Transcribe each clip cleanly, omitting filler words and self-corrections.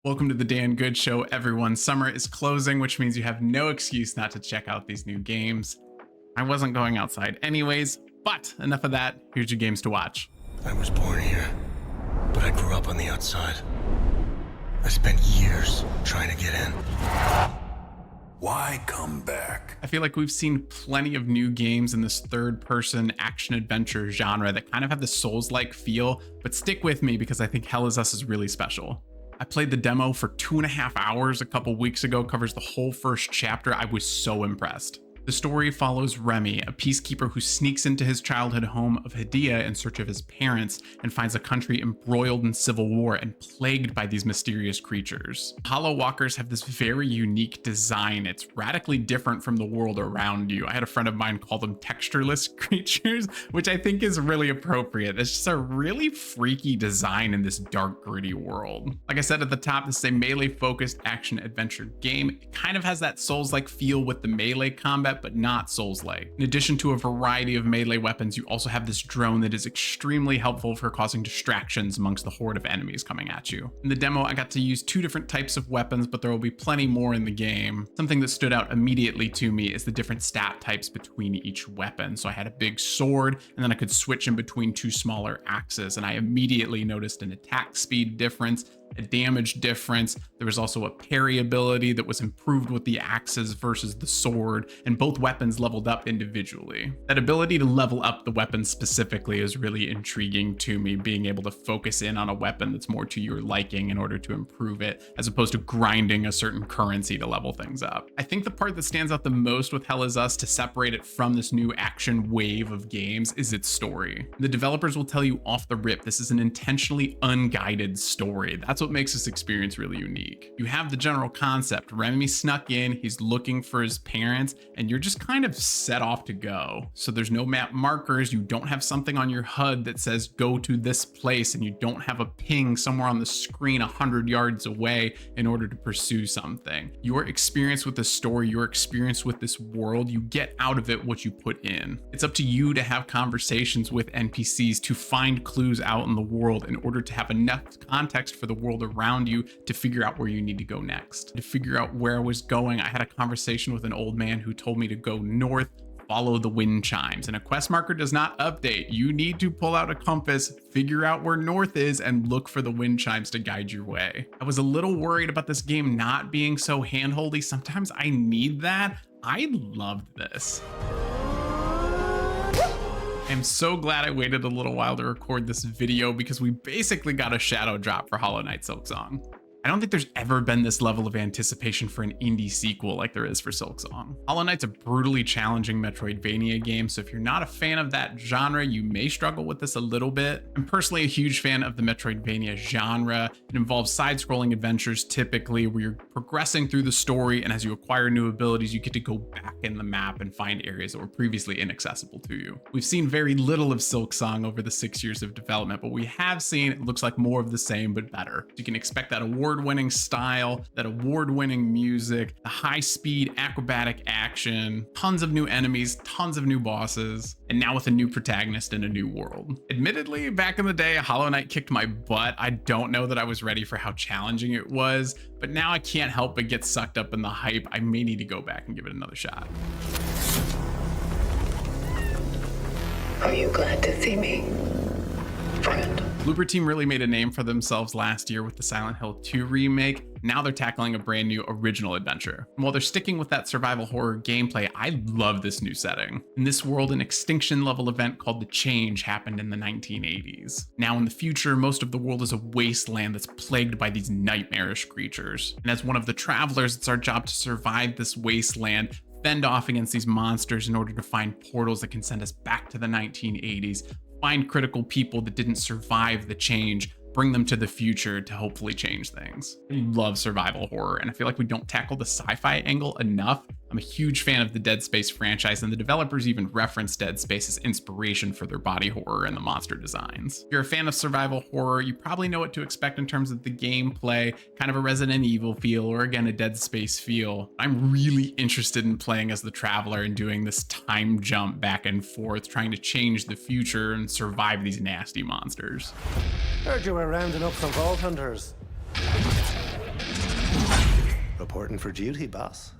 Welcome to the Dan Good Show, everyone. Summer is closing, which means you have no excuse not to check out these new games. I wasn't going outside anyways, but enough of that. Here's your games to watch. I was born here, but I grew up on the outside. I spent years trying to get in. Why come back? I feel like we've seen plenty of new games in this third-person action-adventure genre that kind of have the Souls-like feel, but stick with me because I think Hell Is Us is really special. I played the demo for 2.5 hours a couple weeks ago, covers the whole first chapter. I was so impressed. The story follows Remy, a peacekeeper who sneaks into his childhood home of Hadia in search of his parents and finds a country embroiled in civil war and plagued by these mysterious creatures. Hollow Walkers have this very unique design. It's radically different from the world around you. I had a friend of mine call them textureless creatures, which I think is really appropriate. It's just a really freaky design in this dark, gritty world. Like I said at the top, this is a melee-focused action-adventure game. It kind of has that Souls-like feel with the melee combat, but not Souls-like. In addition to a variety of melee weapons, you also have this drone that is extremely helpful for causing distractions amongst the horde of enemies coming at you. In the demo, I got to use 2 different types of weapons, but there will be plenty more in the game. Something that stood out immediately to me is the different stat types between each weapon. So I had a big sword, and then I could switch in between 2 smaller axes, and I immediately noticed an attack speed difference, a damage difference. There was also a parry ability that was improved with the axes versus the sword, and both weapons leveled up individually. That ability to level up the weapon specifically is really intriguing to me, being able to focus in on a weapon that's more to your liking in order to improve it, as opposed to grinding a certain currency to level things up. I think the part that stands out the most with Hell Is Us to separate it from this new action wave of games is its story. The developers will tell you off the rip, this is an intentionally unguided story. That's what makes this experience really unique. You have the general concept. Remy snuck in, he's looking for his parents, and you're just kind of set off to go. So there's no map markers, you don't have something on your HUD that says go to this place, and you don't have a ping somewhere on the screen 100 yards away in order to pursue something. Your experience with the story, your experience with this world, you get out of it what you put in. It's up to you to have conversations with NPCs to find clues out in the world in order to have enough context for the world around you to figure out where you need to go next. To figure out where I was going, I had a conversation with an old man who told me to go north, follow the wind chimes, and a quest marker does not update. You need to pull out a compass, figure out where north is, and look for the wind chimes to guide your way. I was a little worried about this game not being so handholdy. Sometimes I need that. I loved this. I'm so glad I waited a little while to record this video because we basically got a shadow drop for Hollow Knight Silksong. I don't think there's ever been this level of anticipation for an indie sequel like there is for Silksong. Hollow Knight's a brutally challenging Metroidvania game, so if you're not a fan of that genre, you may struggle with this a little bit. I'm personally a huge fan of the Metroidvania genre. It involves side-scrolling adventures typically where you're progressing through the story, and as you acquire new abilities, you get to go back in the map and find areas that were previously inaccessible to you. We've seen very little of Silksong over the 6 years of development, but we have seen it looks like more of the same but better. You can expect that award-winning style, that award-winning music, the high-speed acrobatic action, tons of new enemies, tons of new bosses, and now with a new protagonist in a new world. Admittedly, back in the day, Hollow Knight kicked my butt. I don't know that I was ready for how challenging it was, but now I can't help but get sucked up in the hype. I may need to go back and give it another shot. Are you glad to see me, friend? Bloober Team really made a name for themselves last year with the Silent Hill 2 remake. Now they're tackling a brand new original adventure. And while they're sticking with that survival horror gameplay, I love this new setting. In this world, an extinction level event called The Change happened in the 1980s. Now in the future, most of the world is a wasteland that's plagued by these nightmarish creatures. And as one of the travelers, it's our job to survive this wasteland, fend off against these monsters in order to find portals that can send us back to the 1980s, find critical people that didn't survive the change, bring them to the future to hopefully change things. I love survival horror, and I feel like we don't tackle the sci-fi angle enough. I'm a huge fan of the Dead Space franchise, and the developers even reference Dead Space as inspiration for their body horror and the monster designs. If you're a fan of survival horror, you probably know what to expect in terms of the gameplay, kind of a Resident Evil feel, or again, a Dead Space feel. I'm really interested in playing as the Traveler and doing this time jump back and forth, trying to change the future and survive these nasty monsters. Heard you were rounding up some vault hunters. reporting for duty, boss.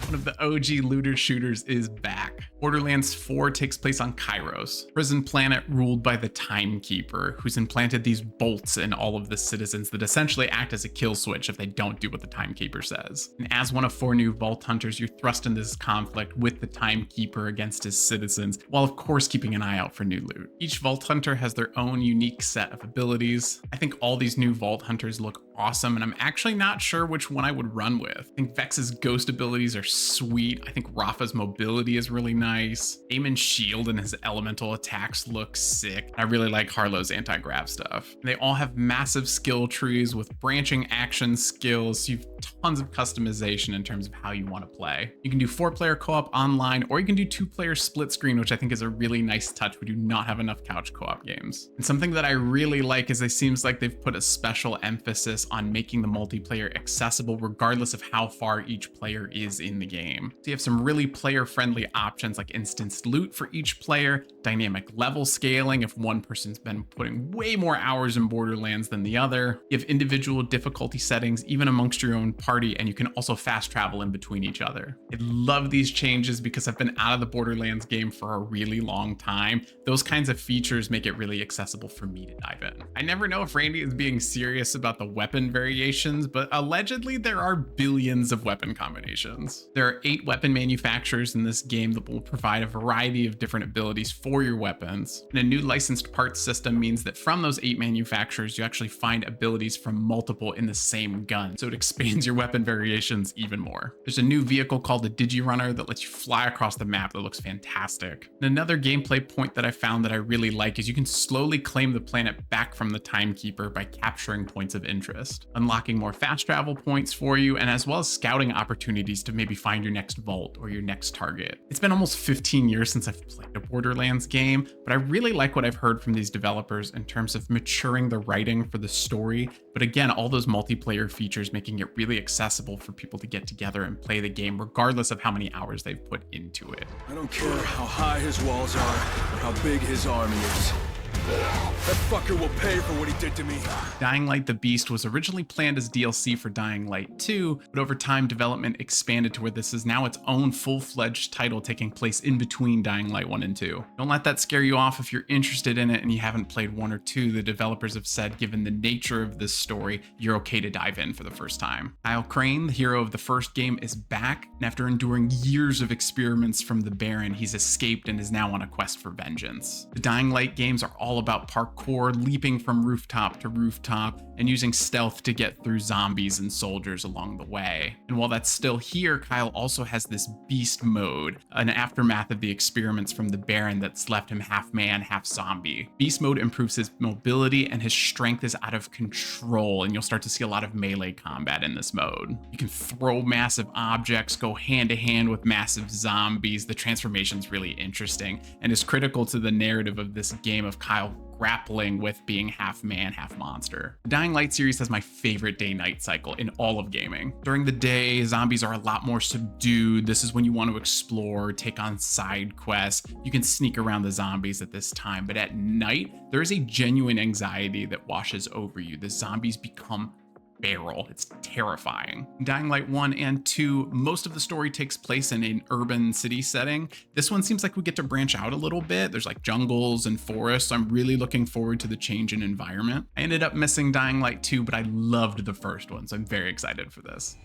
One of the OG looter shooters is back. Borderlands 4 takes place on Kairos, prison planet ruled by the Timekeeper, who's implanted these bolts in all of the citizens that essentially act as a kill switch if they don't do what the Timekeeper says. And as one of 4 new Vault Hunters, you're thrust into this conflict with the Timekeeper against his citizens, while of course keeping an eye out for new loot. Each Vault Hunter has their own unique set of abilities. I think all these new Vault Hunters look awesome, and I'm actually not sure which one I would run with. I think Vex's ghost abilities are sweet. I think Rafa's mobility is really nice. Eamon's shield and his elemental attacks look sick. I really like Harlow's anti-grav stuff. They all have massive skill trees with branching action skills. You've tons of customization in terms of how you want to play. You can do 4-player co-op online, or you can do 2-player split screen, which I think is a really nice touch. We do not have enough couch co-op games. And something that I really like is it seems like they've put a special emphasis on making the multiplayer accessible regardless of how far each player is in the game. So you have some really player-friendly options like instanced loot for each player, dynamic level scaling if one person's been putting way more hours in Borderlands than the other. You have individual difficulty settings even amongst your own party, and you can also fast travel in between each other. I love these changes because I've been out of the Borderlands game for a really long time. Those kinds of features make it really accessible for me to dive in. I never know if Randy is being serious about the weapon variations, but allegedly there are billions of weapon combinations. There are 8 weapon manufacturers in this game that will provide a variety of different abilities for your weapons. And a new licensed parts system means that from those 8 manufacturers, you actually find abilities from multiple in the same gun. So it expands your weapon variations even more. There's a new vehicle called the Digirunner that lets you fly across the map that looks fantastic. And another gameplay point that I found that I really like is you can slowly claim the planet back from the Timekeeper by capturing points of interest, unlocking more fast travel points for you, and as well as scouting opportunities to maybe find your next vault or your next target. It's been almost 15 years since I've played a Borderlands game, but I really like what I've heard from these developers in terms of maturing the writing for the story, but again, all those multiplayer features making it really accessible for people to get together and play the game regardless of how many hours they've put into it. I don't care how high his walls are or how big his army is. That fucker will pay for what he did to me. Dying Light the Beast was originally planned as DLC for Dying Light 2, but over time development expanded to where this is now its own full-fledged title taking place in between Dying Light 1 and 2. Don't let that scare you off if you're interested in it and you haven't played 1 or 2. The developers have said, given the nature of this story, you're okay to dive in for the first time. Kyle Crane, the hero of the first game, is back, and after enduring years of experiments from the Baron, he's escaped and is now on a quest for vengeance. The Dying Light games are all about parkour, leaping from rooftop to rooftop, and using stealth to get through zombies and soldiers along the way. And while that's still here, Kyle also has this beast mode, an aftermath of the experiments from the Baron that's left him half man, half zombie. Beast mode improves his mobility and his strength is out of control, and you'll start to see a lot of melee combat in this mode. You can throw massive objects, go hand to hand with massive zombies. The transformation's really interesting and is critical to the narrative of this game of Kyle grappling with being half man, half monster. The Dying Light series has my favorite day-night cycle in all of gaming. During the day, zombies are a lot more subdued. This is when you want to explore, take on side quests. You can sneak around the zombies at this time, but at night, there is a genuine anxiety that washes over you. The zombies become feral. It's terrifying. In Dying Light 1 and 2, most of the story takes place in an urban city setting. This one seems like we get to branch out a little bit. There's like jungles and forests. So I'm really looking forward to the change in environment. I ended up missing Dying Light 2, but I loved the first one, so I'm very excited for this.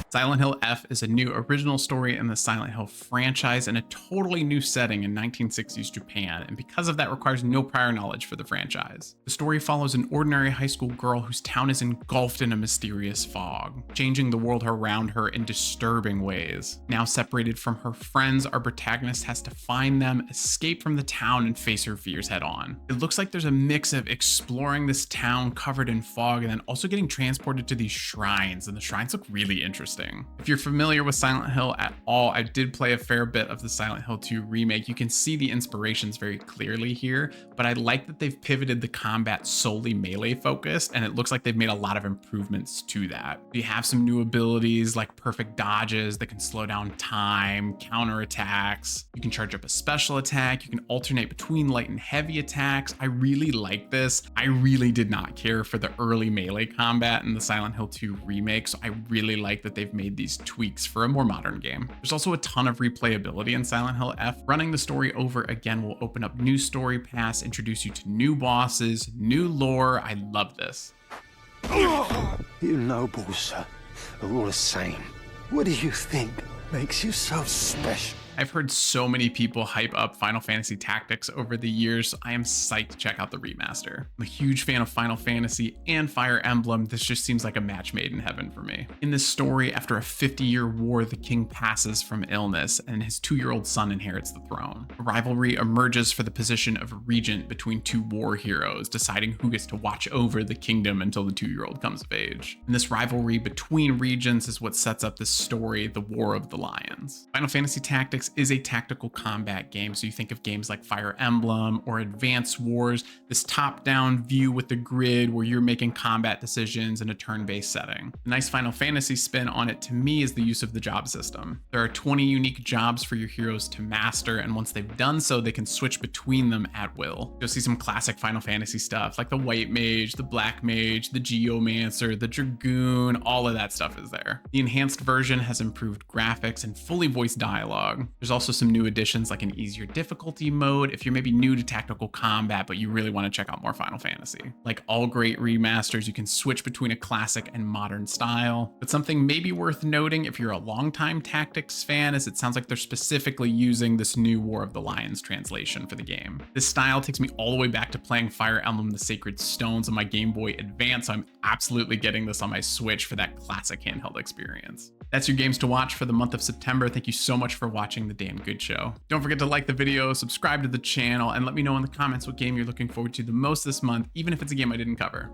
Silent Hill F is a new original story in the Silent Hill franchise in a totally new setting in 1960s Japan, and because of that requires no prior knowledge for the franchise. The story follows an ordinary high school girl whose town is engulfed in a mysterious fog, changing the world around her in disturbing ways. Now separated from her friends, our protagonist has to find them, escape from the town, and face her fears head on. It looks like there's a mix of exploring this town covered in fog and then also getting transported to these shrines, and the shrines look really interesting. interesting. If you're familiar with Silent Hill at all, I did play a fair bit of the Silent Hill 2 remake. You can see the inspirations very clearly here, but I like that they've pivoted the combat solely melee focused, and it looks like they've made a lot of improvements to that. You have some new abilities like perfect dodges that can slow down time, counter attacks. You can charge up a special attack. You can alternate between light and heavy attacks. I really like this. I really did not care for the early melee combat in the Silent Hill 2 remake, so I really like that they've made these tweaks for a more modern game. There's also a ton of replayability in Silent Hill F. Running the story over again will open up new story paths, introduce you to new bosses, new lore. I love this. You nobles are all the same. What do you think makes you so special? I've heard so many people hype up Final Fantasy Tactics over the years, so I am psyched to check out the remaster. I'm a huge fan of Final Fantasy and Fire Emblem. This just seems like a match made in heaven for me. In this story, after a 50-year war, the king passes from illness and his 2-year-old son inherits the throne. A rivalry emerges for the position of regent between two war heroes, deciding who gets to watch over the kingdom until the 2-year-old comes of age. And this rivalry between regions is what sets up this story, the War of the Lions. Final Fantasy Tactics is a tactical combat game, so you think of games like Fire Emblem or Advance Wars, this top-down view with the grid where you're making combat decisions in a turn-based setting. The nice Final Fantasy spin on it to me is the use of the job system. There are 20 unique jobs for your heroes to master, and once they've done so, they can switch between them at will. You'll see some classic Final Fantasy stuff like the White Mage, the Black Mage, the Geomancer, the Dragoon, all of that stuff is there. The enhanced version has improved graphics and fully voiced dialogue. There's also some new additions like an easier difficulty mode if you're maybe new to tactical combat but you really want to check out more Final Fantasy. Like all great remasters, you can switch between a classic and modern style. But something maybe worth noting if you're a longtime Tactics fan is it sounds like they're specifically using this new War of the Lions translation for the game. This style takes me all the way back to playing Fire Emblem The Sacred Stones on my Game Boy Advance, so I'm absolutely getting this on my Switch for that classic handheld experience. That's your games to watch for the month of September. Thank you so much for watching The Damn Good Show. Don't forget to like the video, subscribe to the channel, and let me know in the comments what game you're looking forward to the most this month, even if it's a game I didn't cover.